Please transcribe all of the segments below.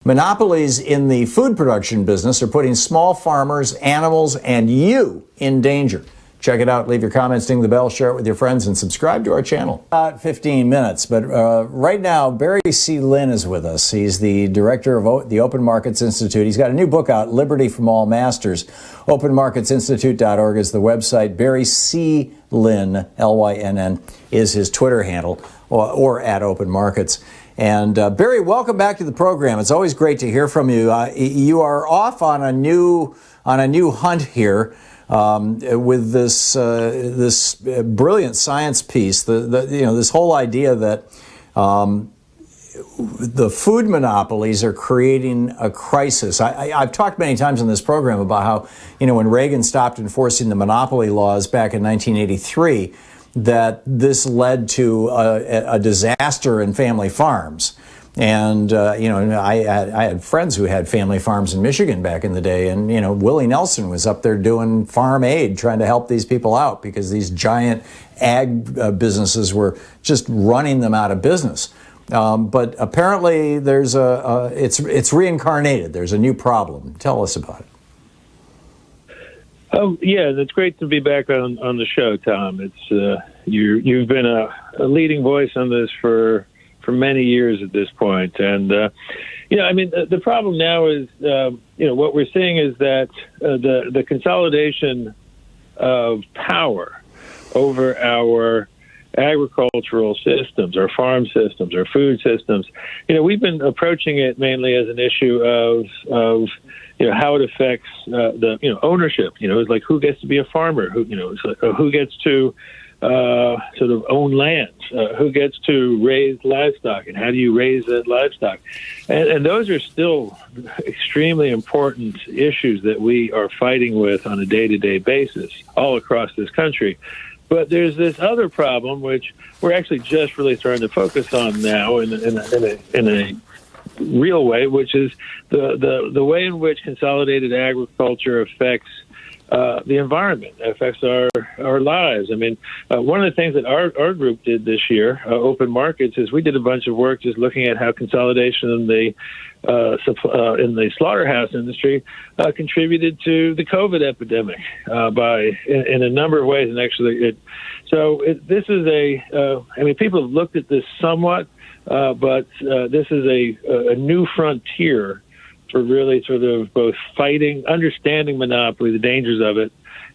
Monopolies in the food production business are putting small farmers, animals, and you in danger. Check it out. Leave your comments, ding the bell, share it with your friends, and subscribe to our channel. About 15 minutes, but right now, Barry C. Lynn is with us. He's the director of the Open Markets Institute. He's got a new book out, Liberty from All Masters. OpenMarketsInstitute.org is the website. Barry C. Lynn, L-Y-N-N, is his Twitter handle, or at Open Markets. And Barry, welcome back to the program. It's always great to hear from you. You are off on a new hunt here with this brilliant science piece. This whole idea that the food monopolies are creating a crisis. I've talked many times on this program about how when Reagan stopped enforcing the monopoly laws back in 1983. That this led to a disaster in family farms. And, I had friends who had family farms in Michigan back in the day. And, Willie Nelson was up there doing farm aid, trying to help these people out because these giant ag businesses were just running them out of business. But apparently it's reincarnated. There's a new problem. Tell us about it. Oh yeah, it's great to be back on the show, Tom. It's you've been a leading voice on this for many years at this point, and the problem now is what we're seeing is that the consolidation of power over our agricultural systems, our farm systems, our food systems. We've been approaching it mainly as an issue of how it affects the ownership. It's like who gets to be a farmer, who gets to sort of own land, who gets to raise livestock, and how do you raise that livestock? And those are still extremely important issues that we are fighting with on a day-to-day basis all across this country. But there's this other problem, which we're actually just really starting to focus on now in a real way, which is the way in which consolidated agriculture affects the environment, affects our lives. I mean, one of the things that our group did this year, Open Markets, is we did a bunch of work just looking at how consolidation in the slaughterhouse industry contributed to the COVID epidemic in a number of ways. And actually, this is people have looked at this somewhat, but this is a new frontier for really sort of both understanding monopoly, the dangers of it,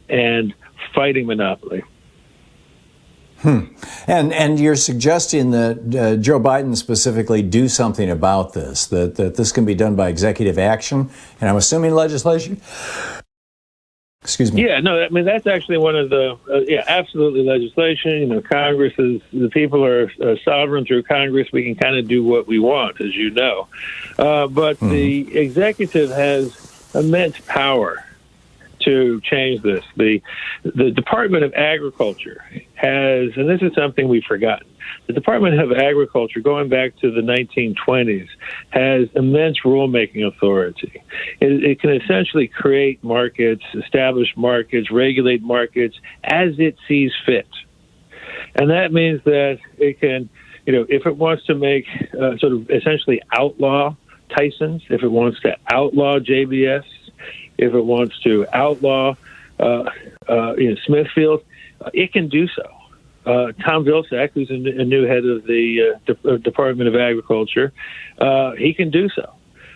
and fighting monopoly. And you're suggesting that Joe Biden specifically do something about this, that this can be done by executive action, and I'm assuming legislation? Excuse me. Yeah, no, I mean, that's actually one of absolutely legislation. Congress the people are sovereign through Congress. We can kind of do what we want, as you know. But the executive has immense power to change this. The Department of Agriculture has, and this is something we've forgotten, the Department of Agriculture, going back to the 1920s, has immense rulemaking authority. It can essentially create markets, establish markets, regulate markets as it sees fit. And that means that it can, if it wants to make sort of essentially outlaw Tyson's, if it wants to outlaw JBS, if it wants to outlaw Smithfield, it can do so. Tom Vilsack, who's a new head of the Department of Agriculture, he can do so.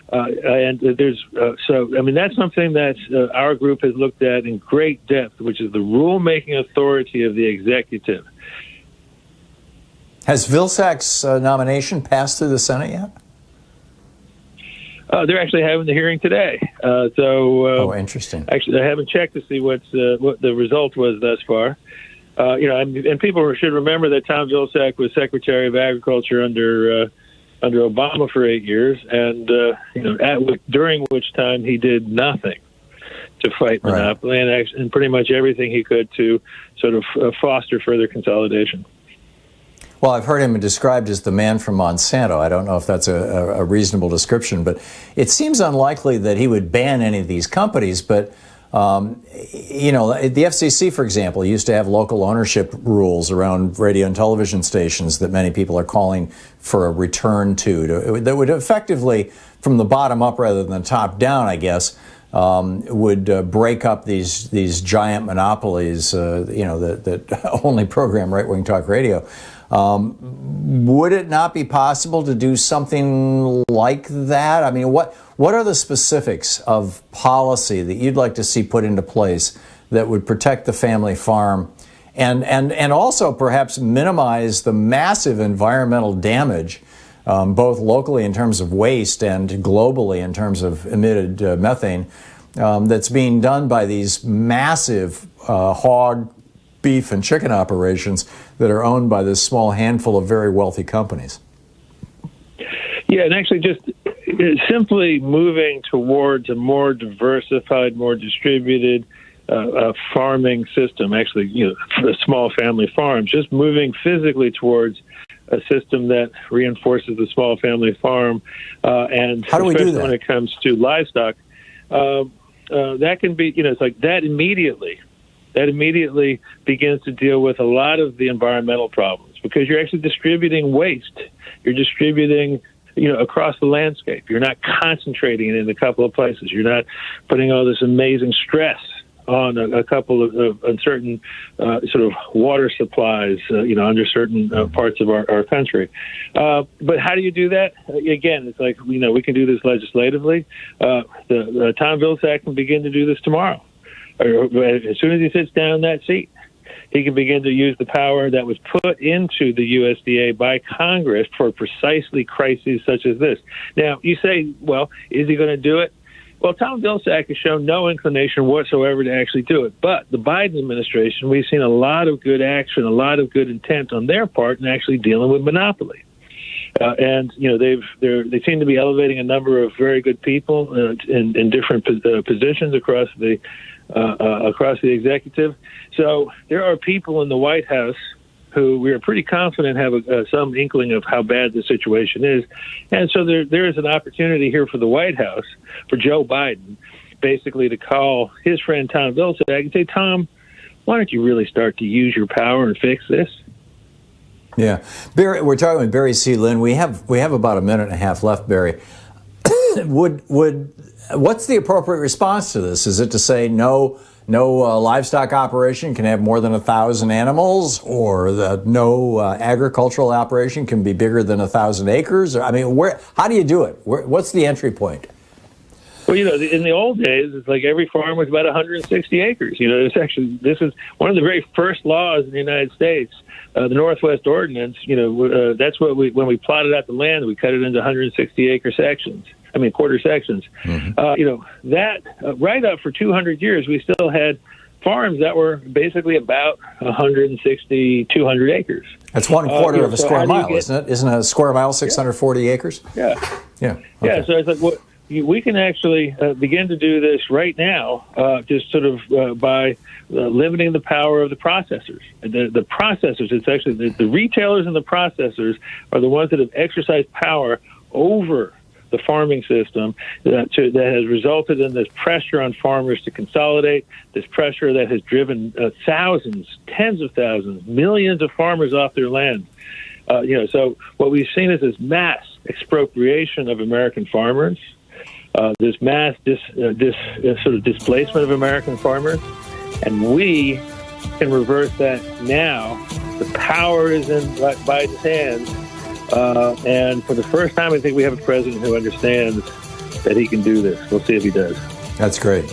And there's that's something that our group has looked at in great depth, which is the rulemaking authority of the executive. Has Vilsack's nomination passed through the Senate yet? They're actually having the hearing today. Interesting. Actually, I haven't checked to see what the result was thus far. And people should remember that Tom Vilsack was Secretary of Agriculture under Obama for 8 years, and during which time he did nothing to fight monopoly, and pretty much everything he could to sort of foster further consolidation. Well, I've heard him described as the man from Monsanto. I don't know if that's a reasonable description, but it seems unlikely that he would ban any of these companies. But The FCC, for example, used to have local ownership rules around radio and television stations that many people are calling for a return to that would effectively, from the bottom up rather than the top down, I guess, would break up these giant monopolies, that only program right-wing talk radio. Would it not be possible to do something like that? I mean, what are the specifics of policy that you'd like to see put into place that would protect the family farm and also perhaps minimize the massive environmental damage, both locally in terms of waste and globally in terms of emitted methane, that's being done by these massive hog, beef, and chicken operations that are owned by this small handful of very wealthy companies? Yeah, and actually just simply moving towards a more diversified, more distributed farming system, actually, for small family farms, just moving physically towards a system that reinforces the small family farm, and how do we do that? When it comes to livestock, that can be, it's like that immediately begins to deal with a lot of the environmental problems, because you're actually distributing waste. You're distributing, across the landscape. You're not concentrating it in a couple of places. You're not putting all this amazing stress on a couple of uncertain sort of water supplies, under certain parts of our country. But how do you do that? Again, it's like, we can do this legislatively. The Thom Vilsack can begin to do this tomorrow. Or as soon as he sits down in that seat, he can begin to use the power that was put into the USDA by Congress for precisely crises such as this. Now, you say, well, is he going to do it? Well, Thom Vilsack has shown no inclination whatsoever to actually do it. But the Biden administration, we've seen a lot of good action, a lot of good intent on their part in actually dealing with monopoly. And they seem to be elevating a number of very good people in different positions across the executive. So there are people in the White House who we are pretty confident have some inkling of how bad the situation is. And so there is an opportunity here for the White House, for Joe Biden, basically to call his friend Thom Vilsack and say, Tom, why don't you really start to use your power and fix this? Yeah. Barry, we're talking with Barry C. Lynn. We have about a minute and a half left, Barry. What's the appropriate response to this? Is it to say no livestock operation can have more than 1,000 animals, or that no agricultural operation can be bigger than 1,000 acres? Or, I mean, how do you do it? What's the entry point? Well, in the old days, it's like every farm was about 160 acres. This is one of the very first laws in the United States. The Northwest Ordinance, that's what when we plotted out the land, we cut it into 160-acre sections. Quarter sections. Mm-hmm. That right up for 200 years, we still had farms that were basically about 160, 200 acres. That's 1/4 of a square mile, isn't it? Isn't a square mile 640 acres? Yeah. Yeah. Okay. Yeah. So it's like we can actually begin to do this right now, just sort of by limiting the power of the processors. The processors, it's actually the retailers and the processors are the ones that have exercised power over the farming system that has resulted in this pressure on farmers to consolidate, this pressure that has driven thousands, tens of thousands, millions of farmers off their land. So what we've seen is this mass expropriation of American farmers, this mass sort of displacement of American farmers, and we can reverse that now. The power is in Biden's hands. And for the first time, I think we have a president who understands that he can do this. We'll see if he does. That's great.